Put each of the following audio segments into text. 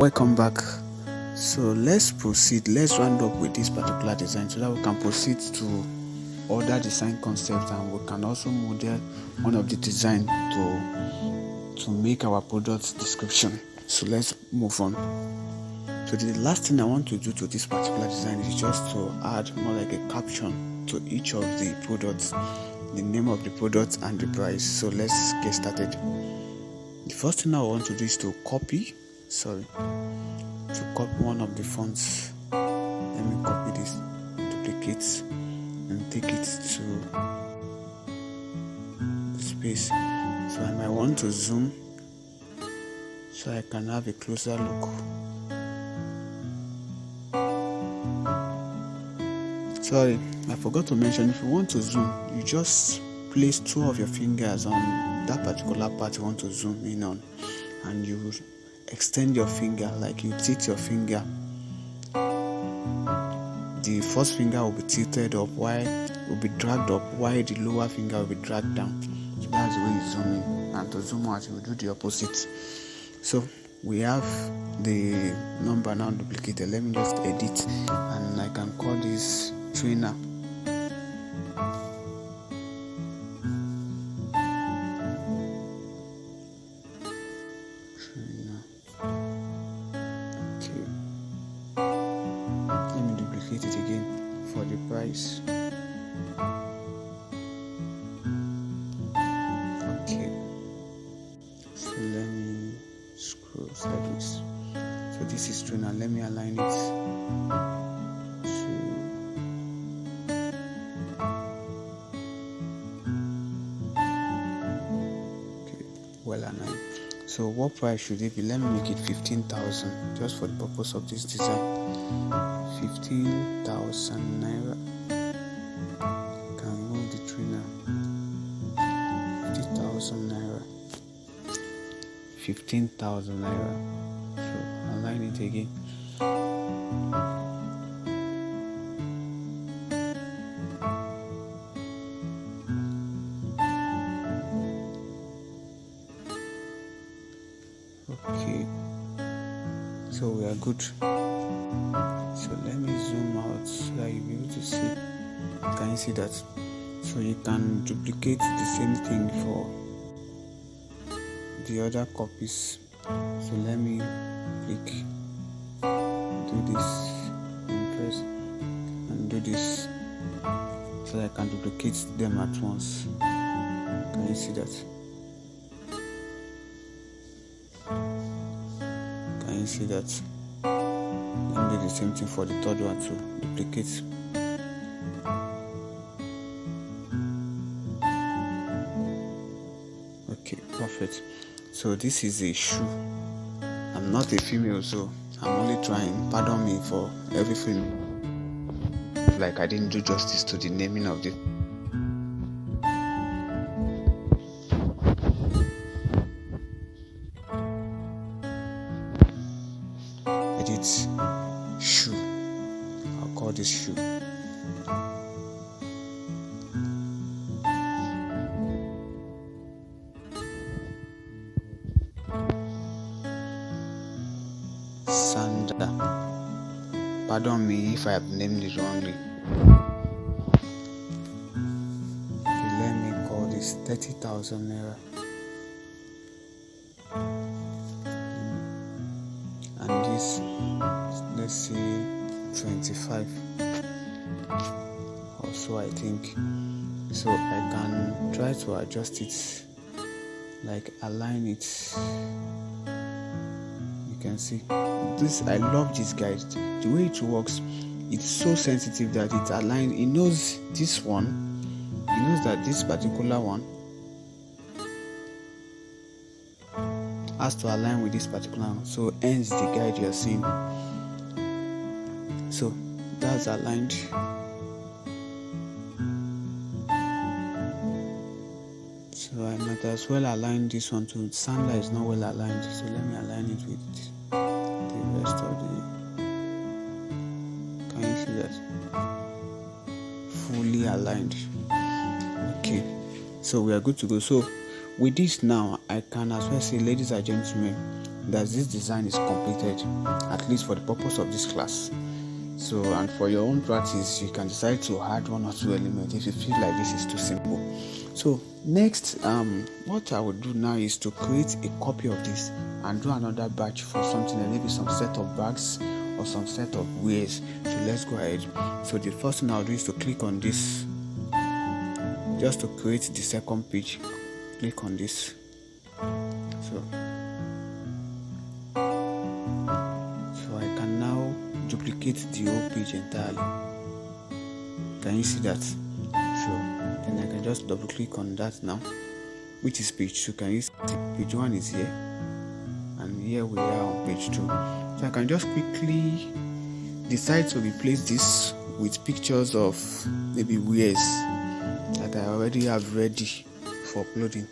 Welcome back. So let's proceed. Let's round up with this particular design so that we can proceed to other design concepts, and we can also model one of the design to make our product description. So let's move on. So the last thing I want to do to this particular design is just to add more like a caption to each of the products, the name of the product and the price. So let's get started. The first thing I want to do is to copy one of the fonts. Let me copy this, duplicate, and take it to the space. So I might want to zoom so I can have a closer look. Sorry, I forgot to mention, if you want to zoom, you just place two of your fingers on that particular part you want to zoom in on, and you extend your finger, like you tilt your finger. The first finger will be tilted up, will be dragged up, while the lower finger will be dragged down. So that's the way you zoom in. And to zoom out, you will do the opposite. So we have the number now duplicated. Let me just edit, and I can call this trainer. It again for the price. Okay, so let me scroll sideways. So this is true. Now let me align it well aligned. So what price should it be? Let me make it 15,000 just for the purpose of this design. 15,000 naira. Can move the trainer. 50,000 naira. 15,000 naira. So align it again. Okay. So we are good. So let me zoom out so that you'll be able to see. Can you see that? So you can duplicate the same thing for the other copies. So let me click, do this, and press, and do this, so that I can duplicate them at once. Can you see that? Can you see that? Let me do the same thing for the third one to duplicate. Okay, perfect. So this is a shoe. I'm not a female, so I'm only trying. Pardon me for everything. Like I didn't do justice to the naming of the. Edit shoe. I'll call this shoe. Sandal. Pardon me if I have named it wrongly. Okay, let me call this 30,000 naira. And this, let's say 25. Also, I think. So I can try to adjust it, like align it. You can see this. I love this guide. The way it works, it's so sensitive that it aligns. It knows this one. It knows that this particular one has to align with this particular one. So ends the guide you're seeing. So that's aligned. So I might as well align this one too. Sandal is not well aligned, so let me align it with the rest of the. Can you see that? Fully aligned. Okay, so we are good to go. So with this now, I can as well say, ladies and gentlemen, that this design is completed, at least for the purpose of this class. So, and for your own practice, you can decide to add one or two elements if you feel like this is too simple. So next, what I would do now is to create a copy of this and do another batch for something, like maybe some set of bags or some set of wares. So let's go ahead. So the first thing I'll do is to click on this, just to create the second page. Click on this. So I can now duplicate the whole page entirely. Can you see that? So then I can just double click on that now, which is page 2. Can you see page 1 is here, and here we are on page 2. So I can just quickly decide to replace this with pictures of maybe wares that I already have ready for uploading.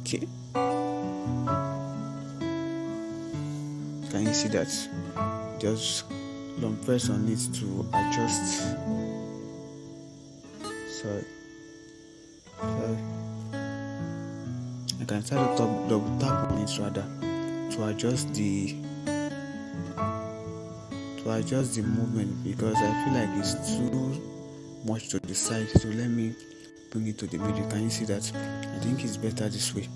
Okay, can you see that? Just long press on it to adjust. Sorry. I can start to double tap on it rather to adjust the movement, because I feel like it's too much to the side. So let me bring it to the middle. Can you see that? I think it's better this way.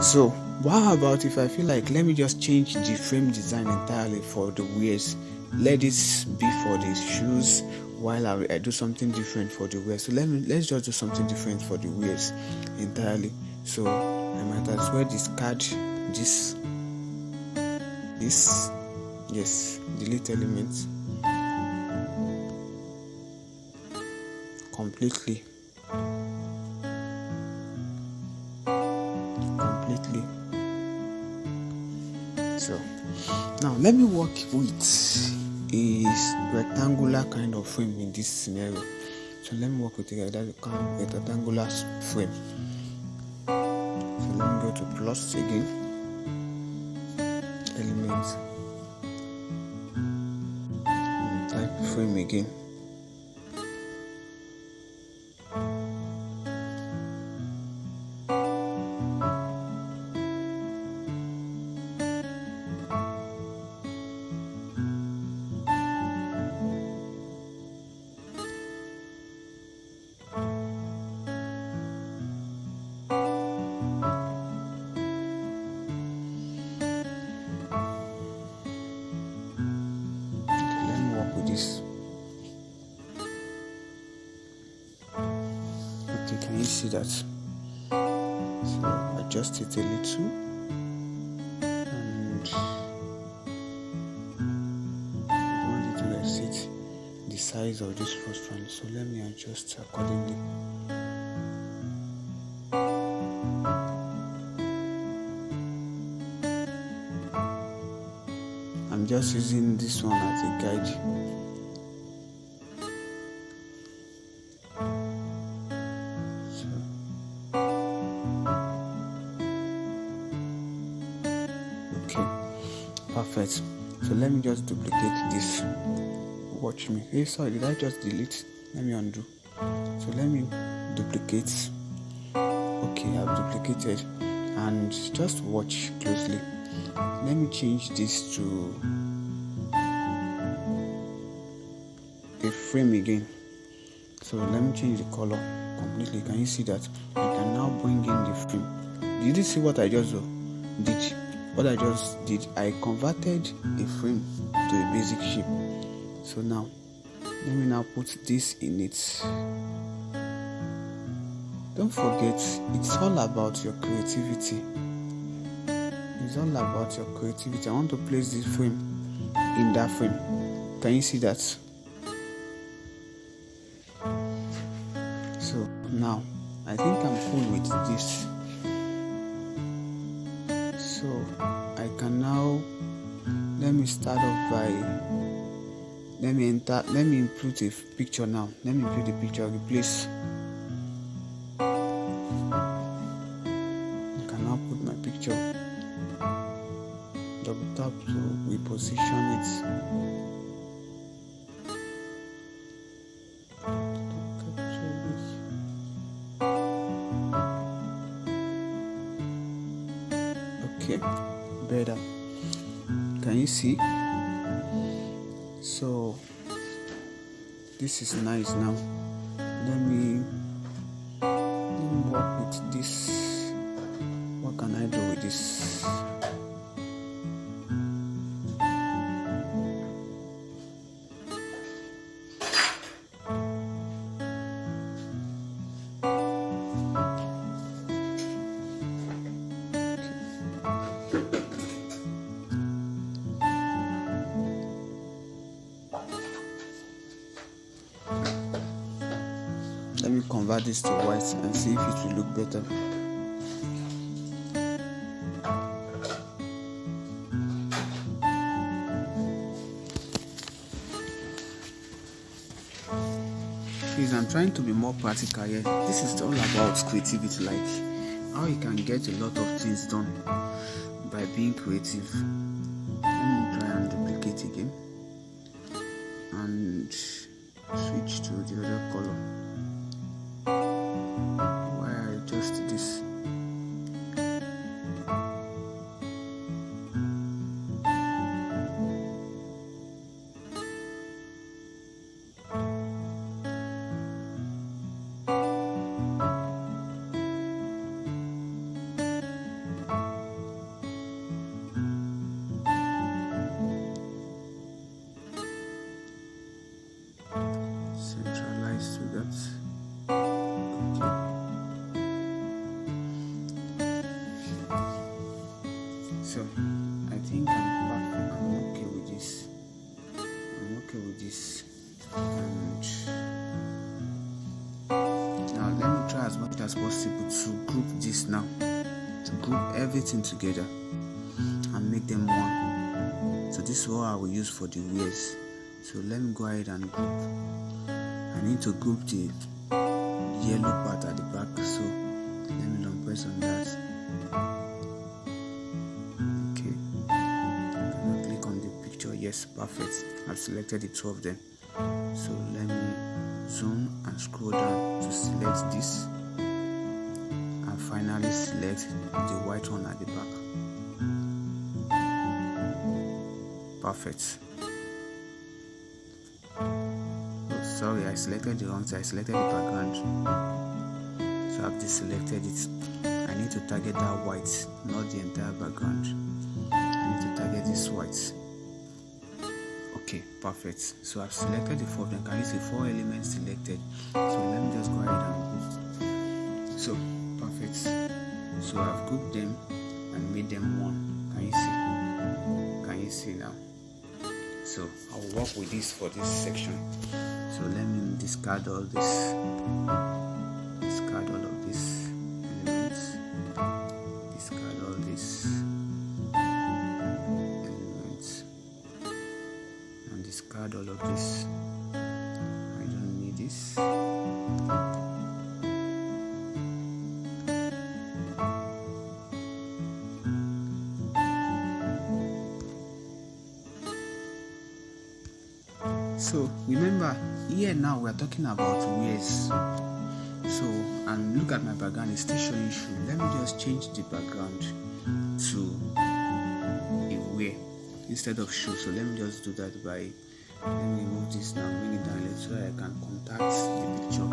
So how about if I feel like, let me just change the frame design entirely for the wares. Let it be for the shoes while I do something different for the wares. So let's just do something different for the wares entirely. So I might as well discard this, yes, delete elements completely. So now let me work with a rectangular kind of frame in this scenario. So let me work with a rectangular frame. So let me go to plus again, elements, and type frame again. Okay, can you see that? So adjust it a little, and I want it to exceed the size of this first one, so let me adjust accordingly. I'm just using this one as a guide. Perfect. So let me just duplicate this. Watch me. Hey, sorry, did I just delete? Let me undo. So let me duplicate. Okay, I've duplicated, and just watch closely. Let me change this to a frame again. So let me change the color completely. Can you see that? I can now bring in the frame. Did you see what I just did? What I just did, I converted a frame to a basic shape. So now, let me now put this in it. Don't forget, it's all about your creativity. It's all about your creativity. I want to place this frame in that frame. Can you see that? So now, I think I'm cool with this. So I can now, let me start off by, let me input a picture now. Let me input the picture, replace. I can now put my picture, double tap to reposition it. better. Can you see? So this is nice. Now let me work with this. What can I do with this? Let me convert this to white and see if it will look better. Please, I'm trying to be more practical here. This is all about creativity, like how you can get a lot of things done by being creative. Let me try and duplicate again and switch to the other color. Why I adjust this? Centralize to that. So I think I'm perfect. I'm okay with this. And now let me try as much as possible to group this now. To group everything together and make them one. So this is what I will use for the wheels. So let me go ahead and group. I need to group the yellow part at the back. So let me long press on that. Yes, perfect. I've selected the two of them. So let me zoom and scroll down to select this and finally select the white one at the back. Perfect. Oh, sorry, I selected the wrong side. I selected the background. So I've deselected it. I need to target that white, not the entire background. I need to target this white. Okay, perfect. So I've selected the four of them. Can you see 4 elements selected? So let me just go ahead and group. So perfect. So I've grouped them and made them one. Can you see now? So I'll work with this for this section. So let me discard all this. Discard all of these elements. Discard all this. Discard all of this. I don't need this. So remember, here now we are talking about wares. So and look at my background, it's still showing shoe. Let me just change the background to a wear instead of shoe. So let me just do that by, let me remove this now, bring it down a little so I can contact the picture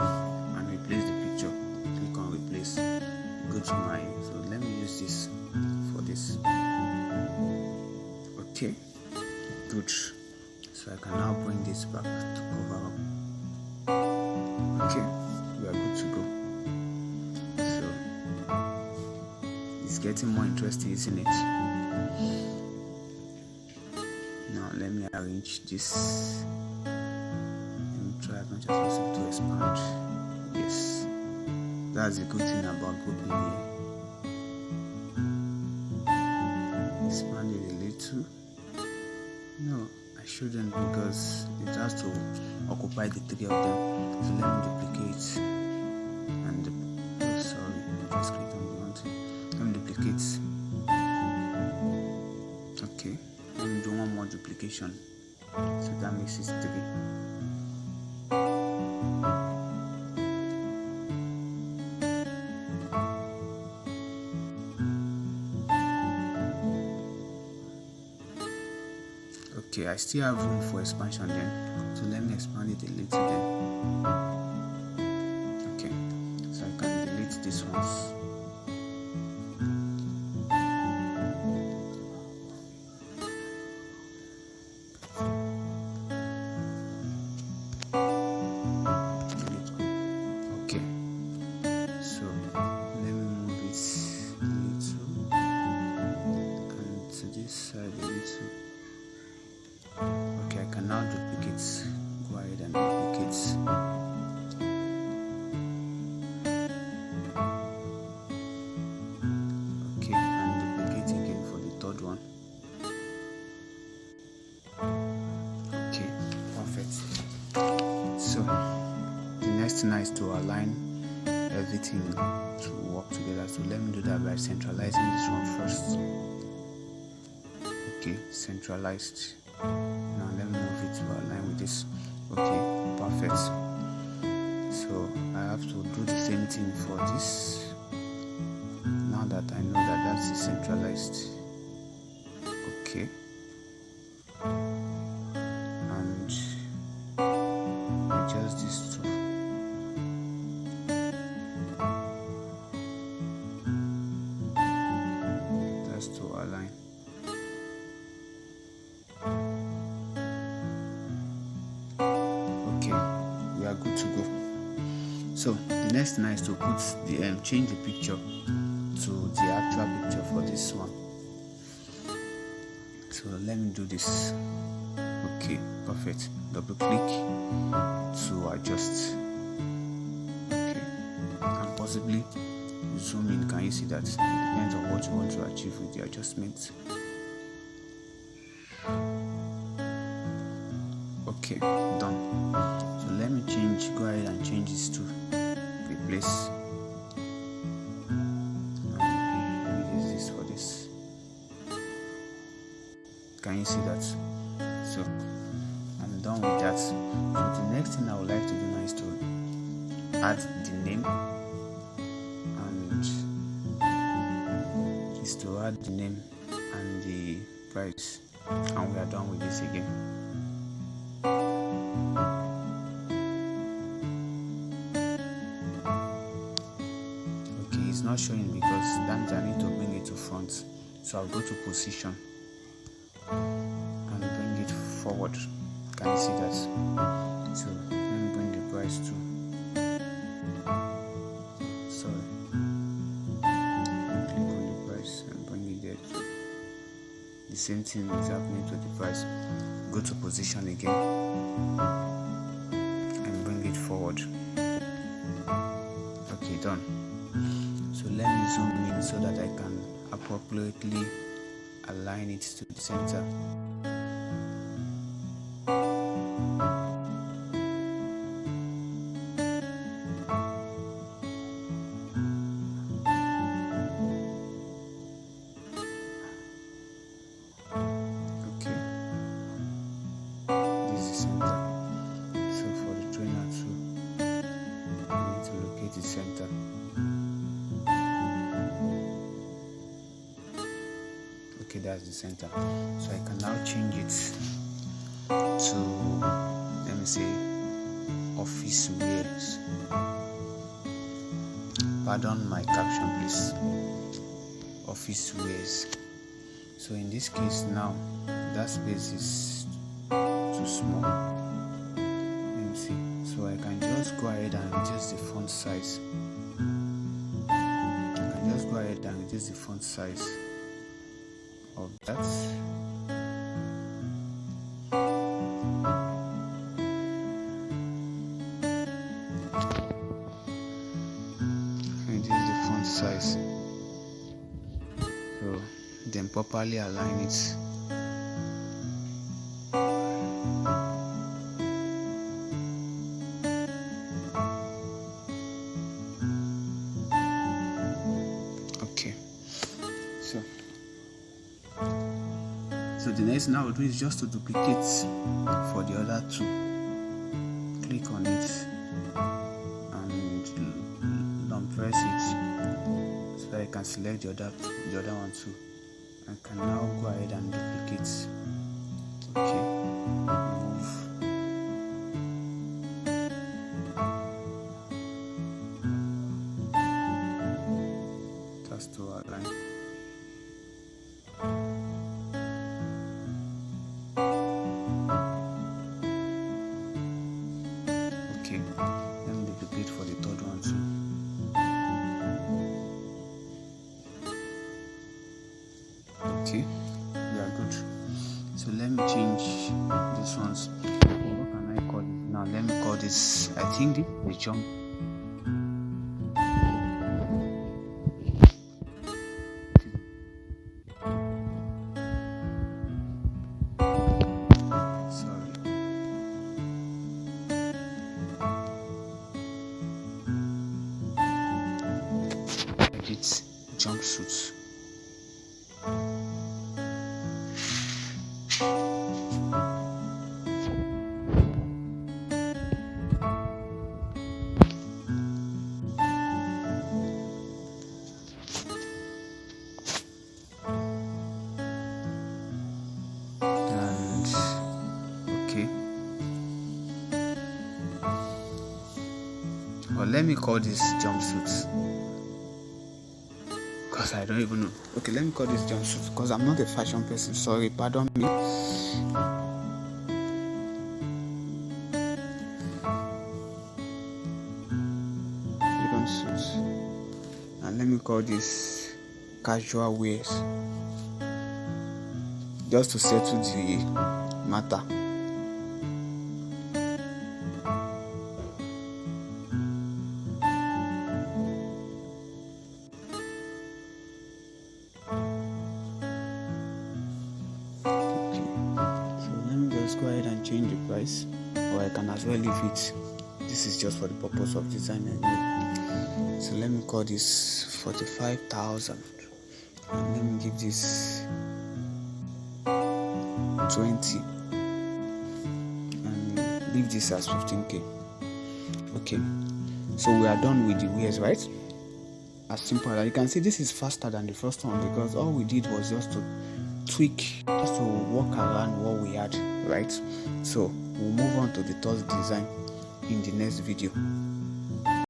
and replace the picture. Click on replace, go to my, so let me use this for this. Okay, good. So I can now bring this back to cover up. Okay, we are good to go. So it's getting more interesting, isn't it? Now let me arrange this. Let me try as much as possible to expand. Yes, that's the good thing about grouping here. Expand it a little. No, I shouldn't, because it has to occupy the 3 of them. So let me duplicate and oh sorry, I just clicked on the one thing. Let me duplicate. Okay, let me do one more duplication. So that makes it 3. Okay, I still have room for expansion then, so let me expand it a little then. Okay, so I can delete this ones. Okay, so let me move it a little and to this side a little. Okay, I can now duplicate. Go ahead and duplicate. Okay, and duplicate again for the third one. Okay, perfect. So the next thing is to align everything to work together. So let me do that by centralizing this one first. Okay, centralized. Now let me move it to align with this. Okay, perfect. So I have to do the same thing for this. Now that I know that that's centralized. Okay. And adjust this too. That's to align. We are good to go. So the next thing is to put the change the picture to the actual picture for this one. So let me do this. Okay, perfect. Double click to adjust. Okay, and possibly zoom in. Can you see that? It depends on what you want to achieve with the adjustment. Okay, done. So let me go ahead and change this to replace. Let me use this for this. Can you see that? So I'm done with that. So the next thing I would like to do now is to add the name, and is to add the name and the price, and we are done with this again. It's not showing because that means I need to bring it to front. So I'll go to position and bring it forward. Can you see that? So let me bring the price to. Sorry. Click on the price and bring it there too. The same thing is happening to the price. Go to position again and bring it forward. Okay, done. So let me zoom in so that I can appropriately align it to the center. Okay, this is the center. So for the trainer too, I need to locate the center. Okay, that's the center. So I can now change it to, let me say, office wears. Pardon my caption, please. Office wears. So in this case now, that space is too small. Let me see. So I can just go ahead and adjust the font size. I can just go ahead and adjust the font size of that. And this is the font size. So then properly align it. Okay. So the next thing I will do is just to duplicate for the other two. Click on it and long press it so that I can select the other one too. I can now go ahead and duplicate Okay, move. Just to align. Okay, let me duplicate for the third one too. Okay, we are good. So let me change this ones. What can I call it now? Let me call this, I think, the jump. Sorry. Edit jumpsuits. Or let me call this jumpsuits, because I don't even know. Okay, let me call this jumpsuits because I'm not a fashion person. Sorry, pardon me. Jumpsuits, and let me call this casual wears, just to settle the matter. Go ahead and change the price, or I can as well leave it. This is just for the purpose of design anyway. So let me call this 45,000 and let me give this 20 and leave this as 15k. Okay, so we are done with the wears, right? As simple as you can see, this is faster than the first one because all we did was just to tweak, just to work around what we had, right? So we'll move on to the third design in the next video.